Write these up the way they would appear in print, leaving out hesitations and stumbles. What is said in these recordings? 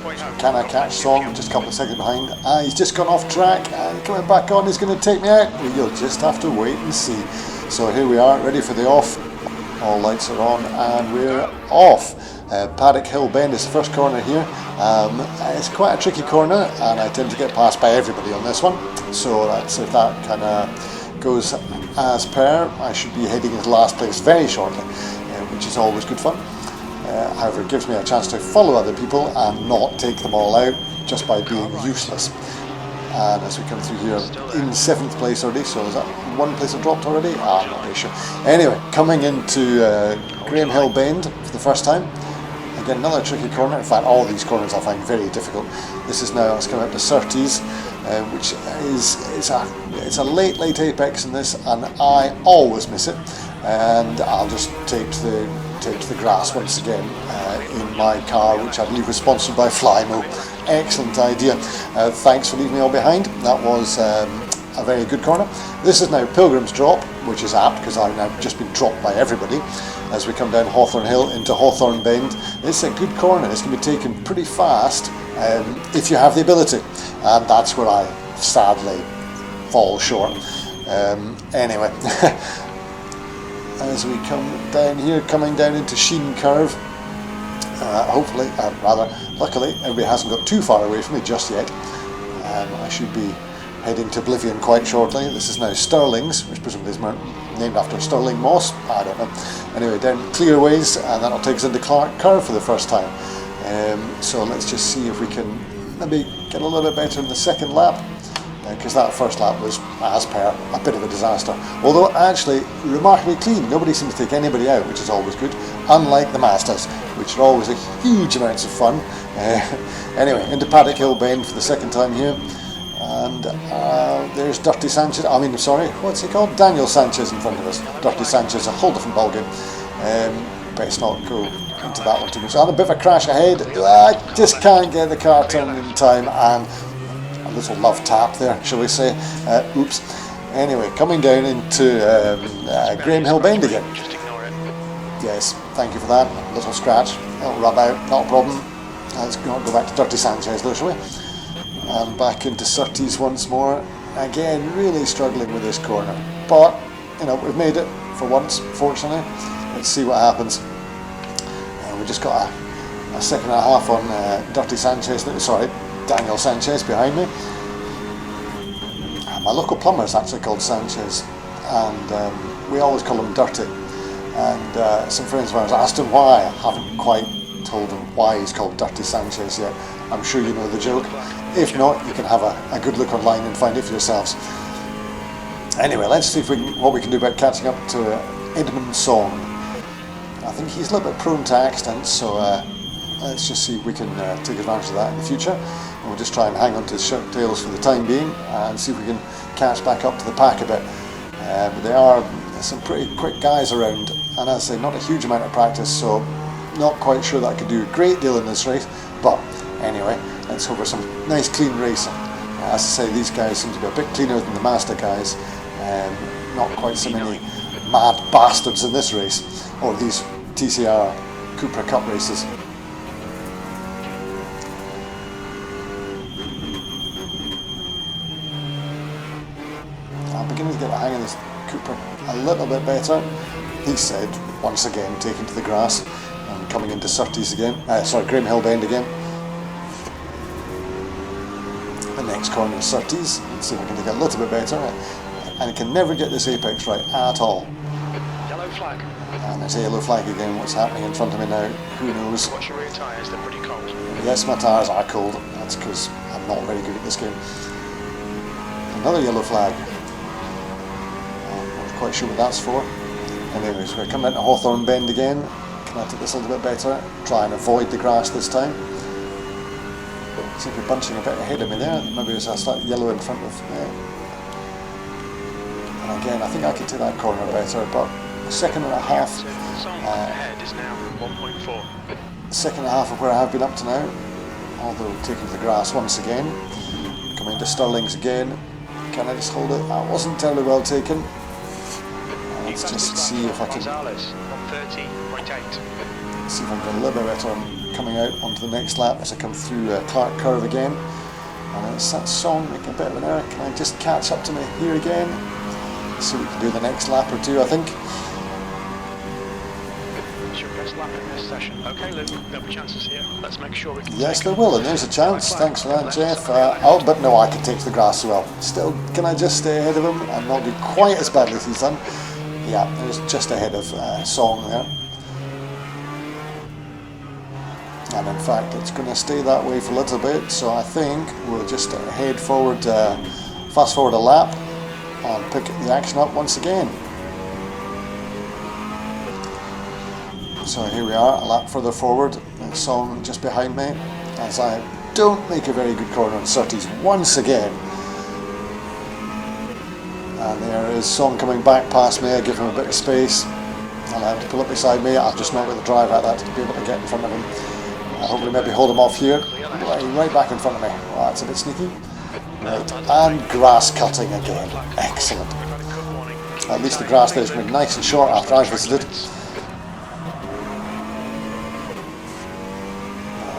Can I catch Song? Just a couple of seconds behind. He's just gone off track and coming back on. He's going to take me out. You'll just have to wait and see. So here we are, ready for the off. All lights are on and we're off. Paddock Hill Bend is the first corner here. It's quite a tricky corner and I tend to get passed by everybody on this one. So that's if that kind of goes as per, I should be heading into last place very shortly, which is always good fun. However, it gives me a chance to follow other people and not take them all out just by being useless. And as we come through here in 7th place already, so is that one place I dropped already? I'm not really sure. Anyway, coming into Graham Hill Bend for the first time. Again, another tricky corner. In fact, all these corners I find very difficult. This is now, it's coming up to Surtees, which is it's a late apex in this, and I always miss it. And I'll just take to the grass once again in my car, which I believe was sponsored by Flymo. Excellent idea. Thanks for leaving me all behind. That was a very good corner. This is now Pilgrim's Drop, which is apt because I've now just been dropped by everybody as we come down Hawthorne Hill into Hawthorne Bend. It's a good corner. This can be taken pretty fast if you have the ability, and that's where I sadly fall short. Anyway. As we come down here, coming down into Sheen Curve, luckily, everybody hasn't got too far away from me just yet. I should be heading to Oblivion quite shortly. This is now Stirling's, which presumably is named after Stirling Moss, I don't know. Anyway, down Clearways, and that'll take us into Clark Curve for the first time. So let's just see if we can maybe get a little bit better in the second lap. Because that first lap was, as per, a bit of a disaster. Although actually remarkably clean. Nobody seemed to take anybody out, which is always good. Unlike the Masters, which are always a huge amounts of fun. Anyway, into Paddock Hill Bend for the second time here. And there's Dirty Sanchez. What's he called? Daniel Sanchez in front of us. Dirty Sanchez, a whole different ballgame. Best not go into that one too much. And a bit of a crash ahead. I just can't get the car turned in time, and a little love tap there, shall we say. Oops. Anyway, coming down into Graham Hill Bend again. Yes, thank you for that. A little scratch. It'll rub out, not a problem. Let's not go back to Dirty Sanchez though, shall we? And back into Surtees once more. Again, really struggling with this corner. But, you know, we've made it for once, fortunately. Let's see what happens. We just got a second and a half on Dirty Sanchez. Sorry, Daniel Sanchez behind me. My local plumber is actually called Sanchez, and we always call him Dirty. And some friends of ours asked him why. I haven't quite told him why he's called Dirty Sanchez yet. I'm sure you know the joke. If not, you can have a good look online and find it for yourselves. Anyway, let's see what we can do about catching up to Edmund Song. I think he's a little bit prone to accidents, so let's just see if we can take advantage of that in the future. And we'll just try and hang on to his shirt tails for the time being and see if we can catch back up to the pack a bit. But there are some pretty quick guys around, and as I say, not a huge amount of practice, so not quite sure that I could do a great deal in this race. But anyway, let's hope for some nice clean racing. As I say, these guys seem to be a bit cleaner than the Master guys. Not quite so many mad bastards in this race, or these TCR Cupra Cup races. I'm beginning to get the hang of this Cupra a little bit better. He said, once again, taken to the grass and coming into Surtees again. Graham Hill Bend again. The next corner is Surtees. Let's see if I can take a little bit better. And I can never get this apex right at all. Yellow flag. And there's a yellow flag again. What's happening in front of me now? Who knows? Watch your rear tyres, they're pretty cold. Yes, my tyres are cold. That's because I'm not very good at this game. Another yellow flag. I'm not quite sure what that's for. Anyways, we're coming into Hawthorne Bend again. Can I take this a little bit better? Try and avoid the grass this time. Seems to be bunching a bit ahead of me there. Maybe there's a slight yellow in front of me. And again, I think I could take that corner better, but a second and a half. Ahead is now 1.4. Second and a half of where I have been up to now. Although taking to the grass once again. Coming into Stirling's again. Can I just hold it? That wasn't terribly well taken. Let's just see if I can. See if See if I can get a little bit better on coming out onto the next lap as I come through Clark Curve again. And it's that Song making a bit of an error. Can I just catch up to me here again? Let's see what we can do the next lap or two, I think. It's your best lap in this session. Okay, Luke, there'll be chances here. Let's make sure we can. Yes, there will, and there's a chance. Thanks for that, Jeff. Oh, but no, I can take to the grass as well. Still, can I just stay ahead of him and not do quite as badly as he's done? Yeah, there's just ahead of Song there. And in fact, it's going to stay that way for a little bit, so I think we'll just head forward, fast forward a lap, and pick the action up once again. So here we are, a lap further forward, Song just behind me, as I don't make a very good corner on Surtees once again. And there is Song coming back past me. I give him a bit of space, and I have to pull up beside me. I've just not got the drive at that to be able to get in front of him. Hopefully maybe hold him off here. Right back in front of me. Well, that's a bit sneaky. Right. And grass cutting again. Excellent. At least the grass there has been nice and short after I've visited.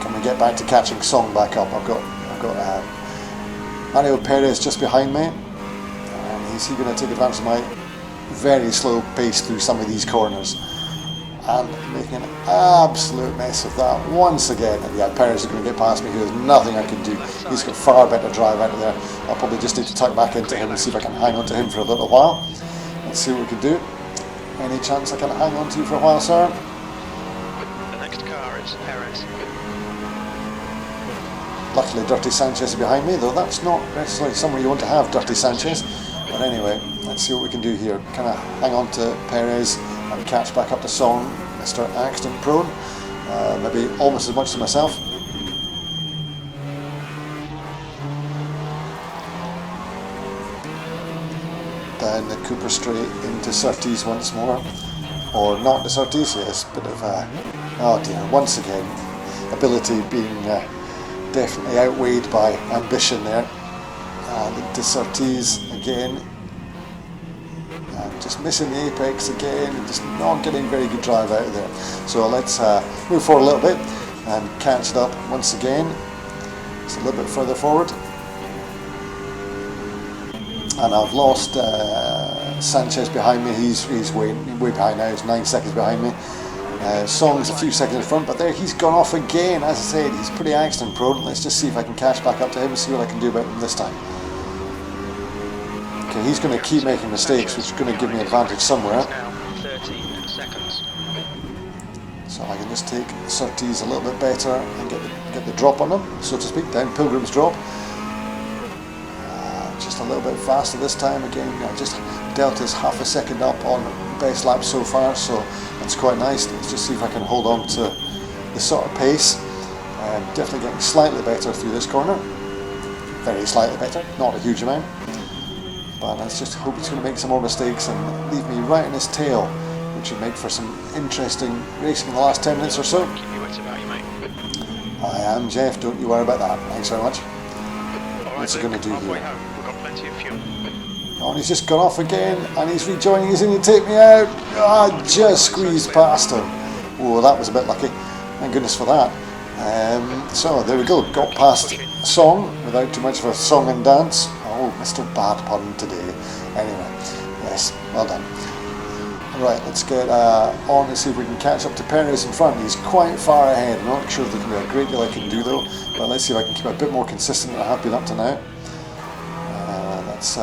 Can we get back to catching Song back up? I've got Mario Perez just behind me. And is he going to take advantage of my very slow pace through some of these corners? And making an absolute mess of that once again. And yeah, Perez is going to get past me. There's nothing I can do. He's got far better drive out of there. I'll probably just need to tuck back into him and see if I can hang on to him for a little while. Let's see what we can do. Any chance I can hang on to you for a while, sir? The next car is Perez. Luckily, Dirty Sanchez is behind me, though that's not necessarily somewhere you want to have Dirty Sanchez. But anyway, let's see what we can do here. Can I hang on to Perez and catch back up to Song, Mr. Accident Prone? Maybe almost as much as myself. Down the Cupra straight into Surtees once more. Or not to Surtees, yes, bit of oh dear, once again, ability being definitely outweighed by ambition there. And into Surtees again. Just missing the apex again and just not getting very good drive out of there. So let's move forward a little bit and catch it up once again. Just a little bit further forward. And I've lost Sanchez behind me. He's way behind now. He's 9 seconds behind me. Song's a few seconds in front, but there he's gone off again. As I said, he's pretty accident prone. Let's just see if I can catch back up to him and see what I can do about him this time. Okay, he's going to keep making mistakes, which is going to give me advantage somewhere. So I can just take Surtees a little bit better and get the drop on him, so to speak, down Pilgrim's drop. Just a little bit faster this time. Again, just Delta's half a second up on best lap so far, so that's quite nice. Let's just see if I can hold on to the sort of pace. Definitely getting slightly better through this corner. Very slightly better, not a huge amount. But let's just hope he's going to make some more mistakes and leave me right in his tail, which would make for some interesting racing in the last 10 minutes or so. Keep your wits about you, mate. I am, Jeff, don't you worry about that. Thanks very much. What's he going to do here? We've got plenty of fuel. Oh, and he's just gone off again, and he's rejoining. He's going to take me out. I just squeezed past him. Oh, that was a bit lucky. Thank goodness for that. So there we go. Got past Song without too much of a song and dance. Oh, Mr. Bad Pun today. Anyway, yes, well done. Right, let's get on and see if we can catch up to Perez in front. He's quite far ahead. I'm not sure if there's going to be a great deal I can do though, but let's see if I can keep a bit more consistent than I have been up to now. That's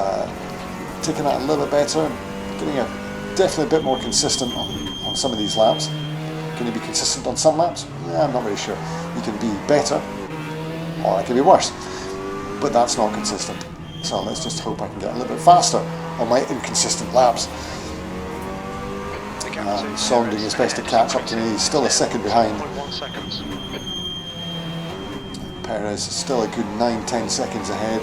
taking that a little bit better, getting definitely a bit more consistent on some of these laps. Can you be consistent on some laps? Yeah, I'm not really sure. You can be better, or it can be worse, but that's not consistent. So let's just hope I can get a little bit faster on my inconsistent laps. Song doing his best to catch up to me. He's still a second behind. Perez is still a good 9-10 seconds ahead.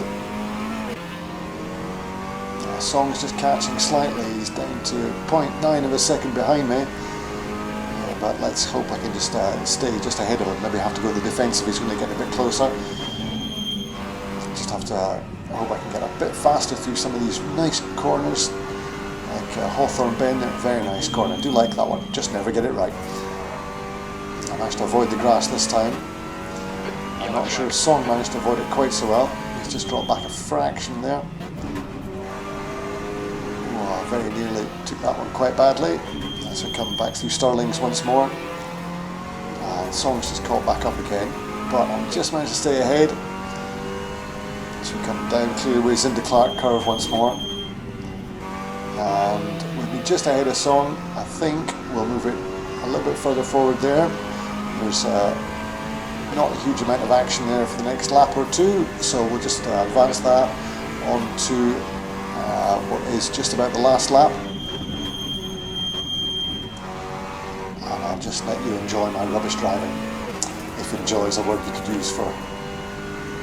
Song's just catching slightly. He's down to 0.9 of a second behind me. But let's hope I can just stay just ahead of him. Maybe have to go to the defensive. He's going to get a bit closer. Just have to hope I can get a bit faster through some of these nice corners. Like Hawthorne Bend, very nice corner. I do like that one, just never get it right. I managed to avoid the grass this time. I'm not sure if Song managed to avoid it quite so well. He's just dropped back a fraction there. Oh, very nearly took that one quite badly. As we come back through Stirlings once more. And Song's just caught back up again. But I just managed to stay ahead. As we come down clearways into Clark Curve once more. And we'll be just ahead of Song. I think we'll move it a little bit further forward there. There's not a huge amount of action there for the next lap or two, so we'll just advance that on to what is just about the last lap. And I'll just let you enjoy my rubbish driving, if enjoy is a word you could use for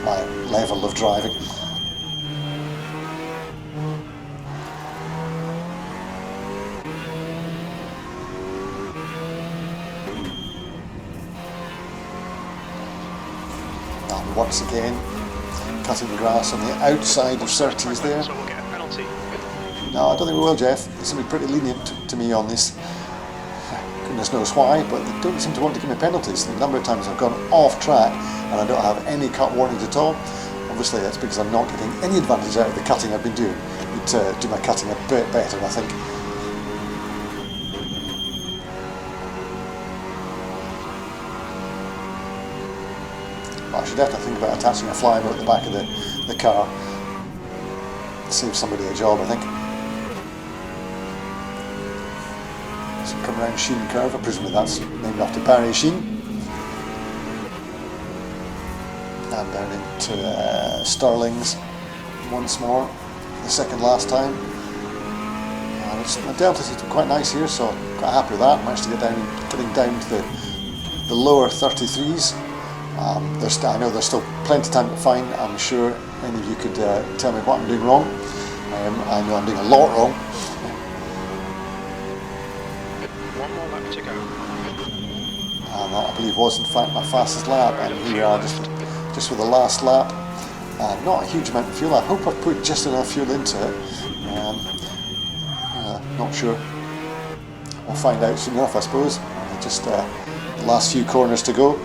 my level of driving. And once again, cutting the grass on the outside of Surtees there. So we'll get a penalty. No, I don't think we will, Jeff. They seem to be pretty lenient to me on this. Goodness knows why, but they don't seem to want to give me penalties. The number of times I've gone off track and I don't have any cut warnings at all. Obviously that's because I'm not getting any advantage out of the cutting I've been doing. I need to do my cutting a bit better, I think. But I should definitely think about attaching a fly at the back of the car. Save somebody a job, I think. So come around Sheen Curve, I presume that's named after Barry Sheen. And down into Stirlings once more, the second last time. My deltas have been quite nice here, so I'm quite happy with that. Managed to get getting down to the lower 33s. I know there's still plenty of time to find. I'm sure any of you could tell me what I'm doing wrong. I know I'm doing a lot wrong. One more lap to go. And that, I believe, was in fact my fastest lap. And here we are, just with the last lap. Not a huge amount of fuel. I hope I've put just enough fuel into it. Not sure. We'll find out soon enough, I suppose. Just the last few corners to go.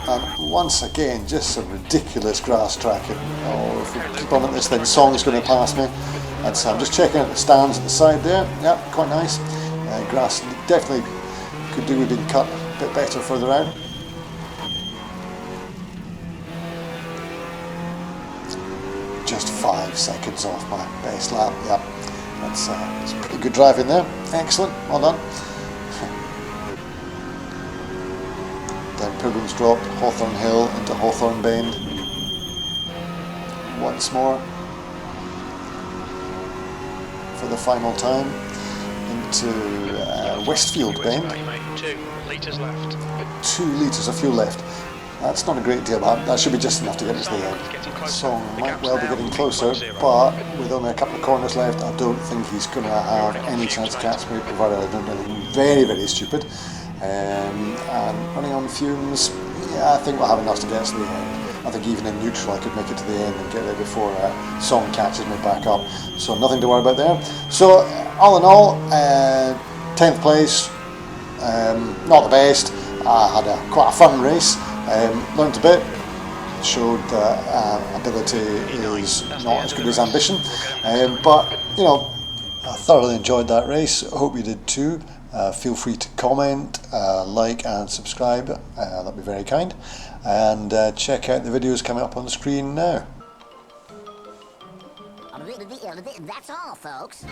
And once again, just some ridiculous grass tracking. Oh, if we keep on at this, then Song's going to pass me. I'm just checking out the stands at the side there. Yep, quite nice. Grass definitely could do with being cut a bit better further out. Just 5 seconds off my best lap. Yep, that's pretty good driving there. Excellent, well done. Down Pilgrim's Drop, Hawthorne Hill into Hawthorne Bend. Once more for the final time into Westfield Bend. 2 litres left. 2 litres of fuel left. That's not a great deal, but that should be just enough to get us to the end. Song might well be getting closer, but with only a couple of corners left, I don't think he's going to have any chance to catch me, provided I don't do anything very, very stupid. And running on fumes, yeah, I think we'll have enough to get us to the end. I think even in neutral I could make it to the end and get there before Song catches me back up. So nothing to worry about there. So all in all, 10th place, not the best. I had quite a fun race, learned a bit, showed that ability is not as good as ambition. But, you know, I thoroughly enjoyed that race. I hope you did too. Feel free to comment, like and subscribe, that'd be very kind, and check out the videos coming up on the screen now. That's all, folks.